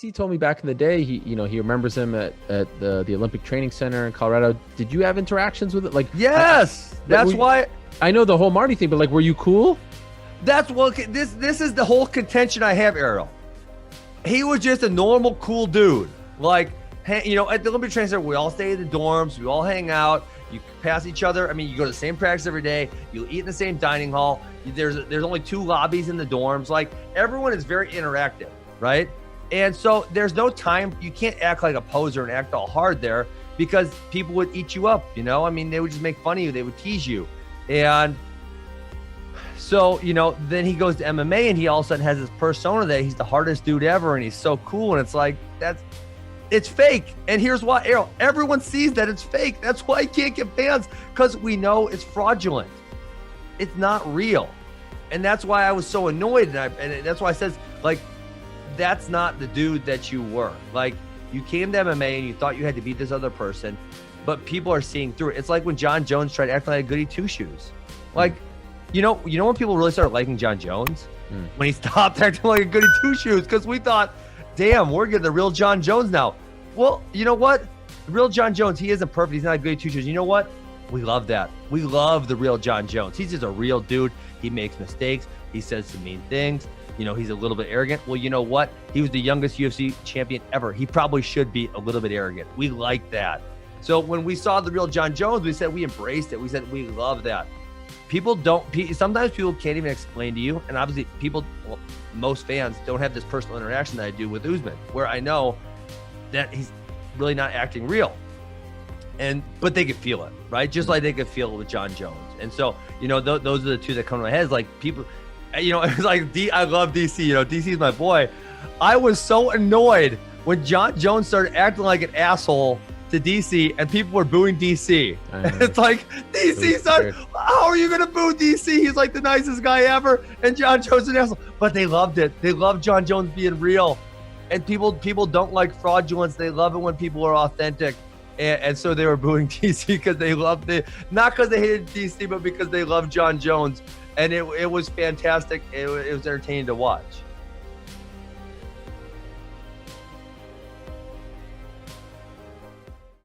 DC told me back in the day, he remembers him at the Olympic Training Center in Colorado. Did you have interactions with it? Like, yes, that's why. I know the whole Marty thing, but like, were you cool? That's what this is the whole contention I have, Errol. He was just a normal, cool dude. Like, at the Olympic Training Center, we all stay in the dorms, we all hang out. You pass each other. I mean, you go to the same practice every day. You eat in the same dining hall. There's only 2 lobbies in the dorms. Like, everyone is very interactive, right? And so there's no time. You can't act like a poser and act all hard there because people would eat you up, I mean, they would just make fun of you. They would tease you. And so, then he goes to MMA and he all of a sudden has this persona that he's the hardest dude ever and he's so cool. And it's like, it's fake. And here's why, Errol, everyone sees that it's fake. That's why he can't get fans, because we know it's fraudulent. It's not real. And that's why I was so annoyed. And that's why I says, like, that's not the dude that you were. Like, you came to MMA and you thought you had to beat this other person, but people are seeing through it. It's like when John Jones tried acting like a goody two-shoes. Like, you know when people really started liking John Jones? When he stopped acting like a goody two-shoes, because we thought, damn, we're getting the real John Jones now. Well, you know what? The real John Jones, he isn't perfect. He's not a goody two-shoes. You know what? We love that. We love the real John Jones. He's just a real dude. He makes mistakes. He says some mean things. He's a little bit arrogant. Well, you know what? He was the youngest UFC champion ever. He probably should be a little bit arrogant. We like that. So when we saw the real John Jones, we said we embraced it. We said we love that. Sometimes people can't even explain to you. And obviously most fans don't have this personal interaction that I do with Usman, where I know that he's really not acting real. But they could feel it, right? Just like they could feel it with John Jones. And so, those are the 2 that come to my head. It's like people, it's like I love DC. DC is my boy. I was so annoyed when John Jones started acting like an asshole to DC and people were booing DC. It's like, DC, son, how are you going to boo DC? He's like the nicest guy ever. And John Jones is an asshole. But they loved it. They loved John Jones being real. And people don't like fraudulence. They love it when people are authentic. And so they were booing DC because they loved it. Not because they hated DC, but because they loved John Jones. And it was fantastic. It was entertaining to watch.